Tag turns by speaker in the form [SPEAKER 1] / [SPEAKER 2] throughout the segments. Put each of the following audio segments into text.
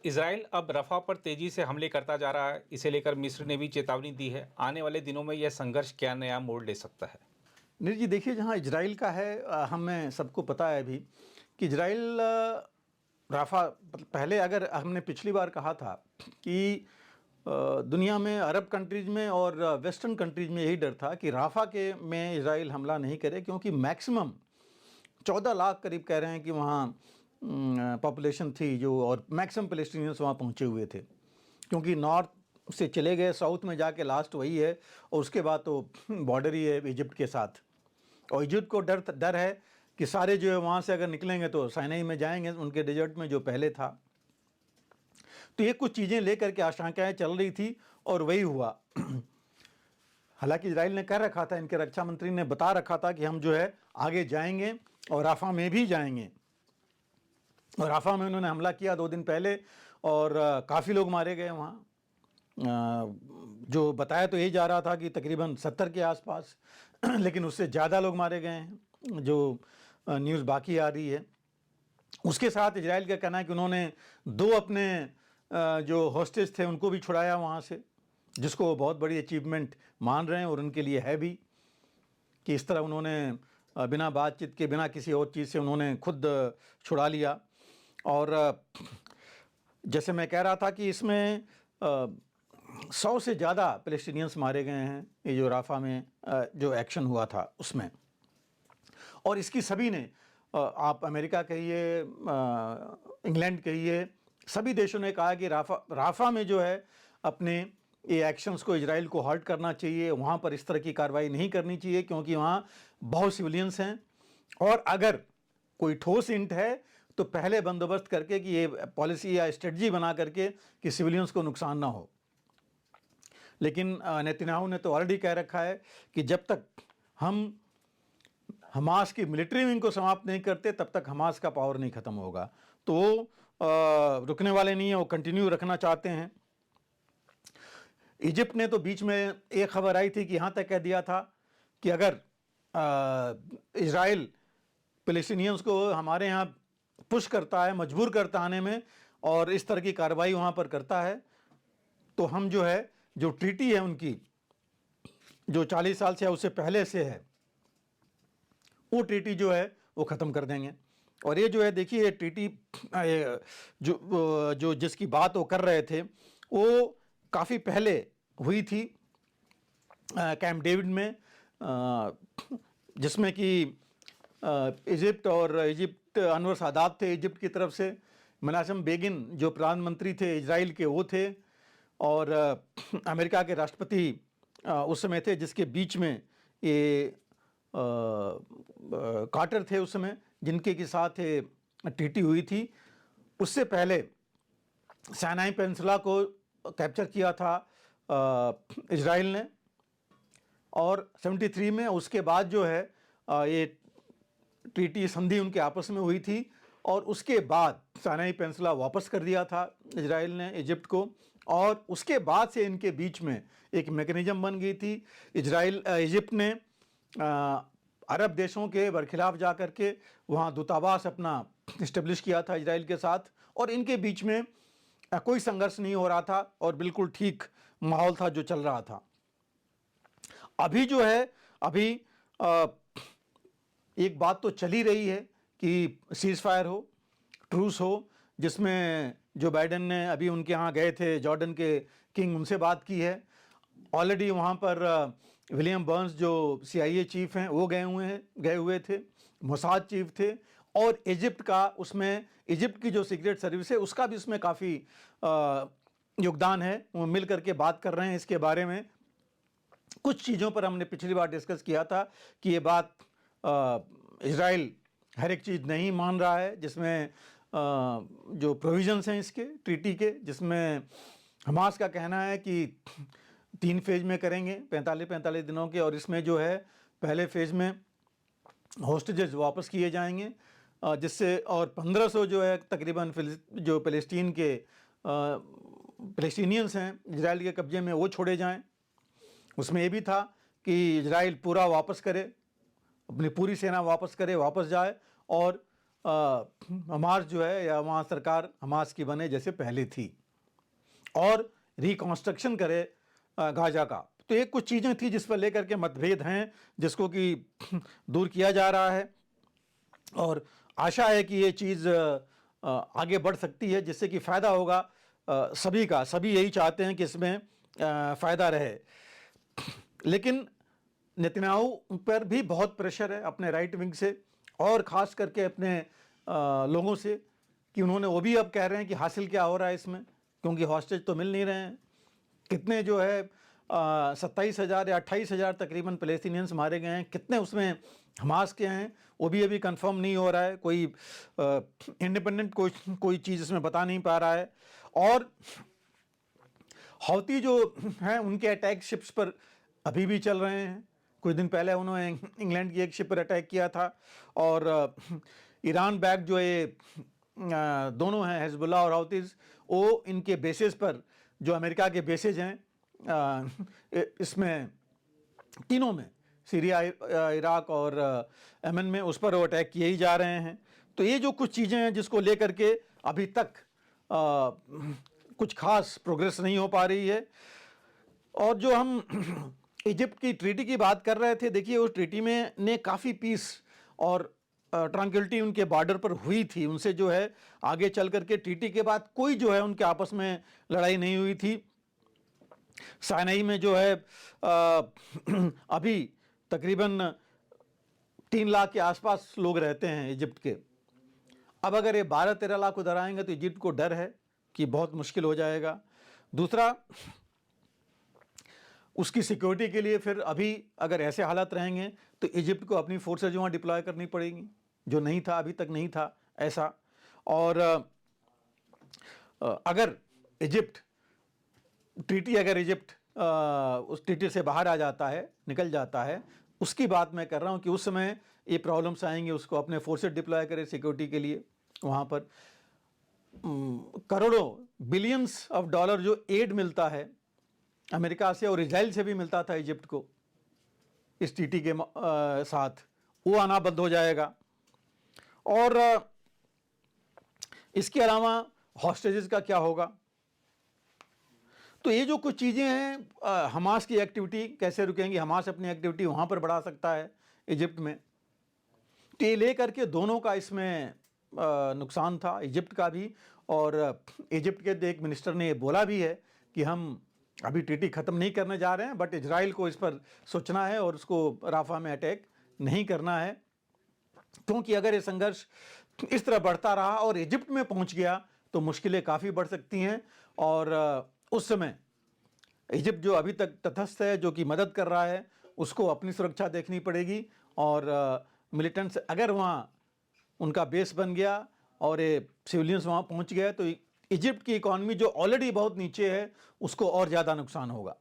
[SPEAKER 1] Israel अब रफ़ा पर तेजी से हमले करता जा रहा है। इसे लेकर मिस्र ने भी चेतावनी दी है। आने वाले दिनों में यह संघर्ष क्या नया मोड़ ले सकता है?
[SPEAKER 2] नीरज जी, देखिए, जहाँ इजराइल का है, हमें सबको पता है अभी कि इजराइल राफा, पहले अगर हमने पिछली बार कहा था कि दुनिया में अरब कंट्रीज़ में और वेस्टर्न कंट्रीज़ में यही डर था कि राफा के में इजराइल हमला नहीं करे, क्योंकि मैक्सिमम 14 लाख करीब कह रहे हैं कि वहाँ पॉपुलेशन थी जो, और मैक्सिमम पैलेस्टीनियंस वहाँ पहुँचे हुए थे, क्योंकि नॉर्थ से चले गए, साउथ में जाके लास्ट वही है, और उसके बाद तो बॉर्डर ही है इजिप्ट के साथ। और इजिप्ट को डर है कि सारे जो है वहाँ से अगर निकलेंगे तो साइनाई में जाएंगे, उनके डेजर्ट में जो पहले था। तो ये कुछ चीज़ें लेकर के आशंकाएं चल रही थी और वही हुआ। हालांकि इजराइल ने कह रखा था, इनके रक्षा मंत्री ने बता रखा था कि हम जो है आगे जाएंगे और राफा में भी जाएंगे। और राफा में उन्होंने हमला किया 2 दिन पहले, और काफ़ी लोग मारे गए वहाँ। जो बताया तो यही जा रहा था कि तकरीबन 70 के आसपास, लेकिन उससे ज़्यादा लोग मारे गए हैं, जो न्यूज़ बाकी आ रही है। उसके साथ इजराइल का कहना है कि उन्होंने 2 अपने जो हॉस्टेज थे उनको भी छुड़ाया वहाँ से, जिसको वो बहुत बड़ी अचीवमेंट मान रहे हैं, और उनके लिए है भी कि इस तरह उन्होंने बिना बातचीत के, बिना किसी और चीज़ से उन्होंने खुद छुड़ा लिया। और जैसे मैं कह रहा था कि इसमें 100 से ज़्यादा पैलेस्टीनियंस मारे गए हैं, ये जो राफा में जो एक्शन हुआ था उसमें। और इसकी सभी ने, आप अमेरिका कहिए, इंग्लैंड कहिए, सभी देशों ने कहा कि राफा में जो है अपने ये एक्शंस को, इजराइल को हर्ट करना चाहिए, वहाँ पर इस तरह की कार्रवाई नहीं करनी चाहिए, क्योंकि वहाँ बहुत सिविलियंस हैं, और अगर कोई ठोस हिंट है तो पहले बंदोबस्त करके कि ये पॉलिसी या स्ट्रेटजी बना करके कि सिविलियंस को नुकसान ना हो। लेकिन नेतन्याहू ने तो ऑलरेडी कह रखा है कि जब तक हम हमास की मिलिट्री विंग को समाप्त नहीं करते तब तक हमास का पावर नहीं ख़त्म होगा। तो वो रुकने वाले नहीं है, वो कंटिन्यू रखना चाहते हैं। इजिप्ट ने तो बीच में एक खबर आई थी कि यहाँ तक कह दिया था कि अगर इजराइल पैलेस्टीनियंस को हमारे यहाँ पुश करता है, मजबूर करता आने में, और इस तरह की कार्रवाई वहाँ पर करता है, तो हम जो है, जो ट्रीटी है उनकी, जो 40 साल से है, उससे पहले से है, वो ट्रीटी जो है वो ख़त्म कर देंगे। और ये जो है, देखिए, ये ट्रीटी जो जिसकी बात वो कर रहे थे, वो काफ़ी पहले हुई थी कैंप डेविड में, जिसमें कि इजिप्ट और इजिप्ट, अनवर सादात थे इजिप्ट की तरफ से, मेनासम बेगिन जो प्रधानमंत्री थे इजराइल के वो थे, और अमेरिका के राष्ट्रपति उस समय थे, जिसके बीच में ये कार्टर थे उस समय, जिनके के साथ ट्रीटी हुई थी। उससे पहले साइनाई पेनिनसुला को कैप्चर किया था इजराइल ने, और 73 में। उसके बाद जो है ये ट्रीटी, संधि उनके आपस में हुई थी, और उसके बाद साइनाई पेनिनसुला वापस कर दिया था इजराइल ने इजिप्ट को, और उसके बाद से इनके बीच में एक मैकेनिज्म बन गई थी। इजिप्ट ने अरब देशों के बरखिलाफ जा कर के वहाँ दूतावास अपना इस्टेब्लिश किया था इजराइल के साथ, और इनके बीच में कोई संघर्ष नहीं हो रहा था, और बिल्कुल ठीक माहौल था जो चल रहा था। अभी जो है, अभी एक बात तो चली रही है कि सीज फायर हो, ट्रूस हो, जिसमें जो बाइडेन ने अभी उनके यहाँ गए थे, जॉर्डन के किंग, उनसे बात की है। ऑलरेडी वहाँ पर विलियम बर्न्स जो CIA चीफ हैं वो गए हुए थे, मोसाद चीफ थे, और इजिप्ट का, उसमें इजिप्ट की जो सीक्रेट सर्विस है उसका भी उसमें काफ़ी योगदान है। वो मिल करके बात कर रहे हैं इसके बारे में। कुछ चीज़ों पर हमने पिछली बार डिस्कस किया था कि ये बात इजराइल हर एक चीज़ नहीं मान रहा है, जिसमें जो प्रोविजंस हैं इसके ट्रीटी के, जिसमें हमास का कहना है कि 3 फेज में करेंगे, 45 दिनों के, और इसमें जो है पहले फेज में हॉस्टेजेस वापस किए जाएंगे, जिससे, और 1500 जो है तकरीबन जो पैलेस्टीनियंस हैं इजराइल के कब्जे में, वो छोड़े जाएं। उसमें ये भी था कि इजराइल पूरा वापस करे, अपनी पूरी सेना वापस करे, वापस जाए, और हमास जो है या वहाँ सरकार हमास की बने जैसे पहले थी और रिकॉन्स्ट्रक्शन करे गाजा का। तो ये कुछ चीज़ें थी जिस पर लेकर के मतभेद हैं, जिसको कि दूर किया जा रहा है और आशा है कि ये चीज़ आगे बढ़ सकती है, जिससे कि फ़ायदा होगा सभी का। सभी यही चाहते हैं कि इसमें फ़ायदा रहे, लेकिन नेतन्याहू पर भी बहुत प्रेशर है अपने राइट विंग से और ख़ास करके अपने लोगों से, कि उन्होंने वो भी अब कह रहे हैं कि हासिल क्या हो रहा है इसमें, क्योंकि हॉस्टेज तो मिल नहीं रहे हैं। कितने जो है 27,000 या 28,000 तकरीबन पैलेस्टीनियंस मारे गए हैं, कितने उसमें हमास के हैं वो भी अभी कंफर्म नहीं हो रहा है, कोई इंडिपेंडेंट कोई चीज़ इसमें बता नहीं पा रहा है। और हौती जो हैं उनके अटैक शिप्स पर अभी भी चल रहे हैं। कुछ दिन पहले उन्होंने इंग्लैंड की एक शिप पर अटैक किया था और ईरान बैक जो ये दोनों हैं हिजबुल्लाह और हौतीज़, वो इनके बेसिस पर जो अमेरिका के बेसिस हैं इसमें तीनों में सीरिया, इराक और यमन में, उस पर वो अटैक किए ही जा रहे हैं। तो ये जो कुछ चीज़ें हैं जिसको लेकर के अभी तक कुछ खास प्रोग्रेस नहीं हो पा रही है। और जो हम इजिप्ट की ट्रीटी की बात कर रहे थे, देखिए उस ट्रीटी में ने काफ़ी पीस और ट्रैंक्विलिटी उनके बॉर्डर पर हुई थी। उनसे जो है आगे चल करके ट्रीटी के बाद कोई जो है उनके आपस में लड़ाई नहीं हुई थी। साइनाई में जो है अभी तकरीबन 3 लाख के आसपास लोग रहते हैं इजिप्ट के। अब अगर ये 12-13 लाख उधर आएंगे तो इजिप्ट को डर है कि बहुत मुश्किल हो जाएगा। दूसरा, उसकी सिक्योरिटी के लिए फिर अभी अगर ऐसे हालात रहेंगे तो इजिप्ट को अपनी फोर्सेज वहाँ डिप्लॉय करनी पड़ेगी, जो नहीं था, अभी तक नहीं था ऐसा। और अगर इजिप्ट उस ट्रीटी से बाहर आ जाता है, निकल जाता है, उसकी बात मैं कर रहा हूँ कि उस समय ये प्रॉब्लम्स आएंगे, उसको अपने फोर्सेज डिप्लॉय करे सिक्योरिटी के लिए। वहाँ पर करोड़ों बिलियंस ऑफ डॉलर जो एड मिलता है अमेरिका से और इजराइल से भी मिलता था इजिप्ट को इस ट्रीटी के साथ, वो आना बंद हो जाएगा। और इसके अलावा हॉस्टेजेस का क्या होगा। तो ये जो कुछ चीज़ें हैं, हमास की एक्टिविटी कैसे रुकेंगी, हमास अपनी एक्टिविटी वहाँ पर बढ़ा सकता है इजिप्ट में। तो ये ले करके दोनों का इसमें नुकसान था, इजिप्ट का भी। और इजिप्ट के एक मिनिस्टर ने बोला भी है कि हम अभी ट्रीटी ख़त्म नहीं करने जा रहे हैं, बट इजराइल को इस पर सोचना है और उसको राफा में अटैक नहीं करना है, क्योंकि अगर ये संघर्ष इस तरह बढ़ता रहा और इजिप्ट में पहुंच गया तो मुश्किलें काफ़ी बढ़ सकती हैं। और उस समय इजिप्ट जो अभी तक तटस्थ है, जो कि मदद कर रहा है, उसको अपनी सुरक्षा देखनी पड़ेगी। और मिलिटेंट्स अगर वहाँ उनका बेस बन गया और ये सिविलियंस वहाँ पहुँच गए तो इजिप्ट की इकॉनमी जो ऑलरेडी बहुत नीचे है उसको और ज़्यादा नुकसान होगा।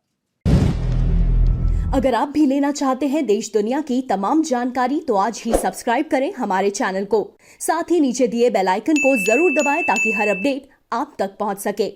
[SPEAKER 3] अगर आप भी लेना चाहते हैं देश दुनिया की तमाम जानकारी तो आज ही सब्सक्राइब करें हमारे चैनल को। साथ ही नीचे दिए बेल आइकन को जरूर दबाएं ताकि हर अपडेट आप तक पहुंच सके।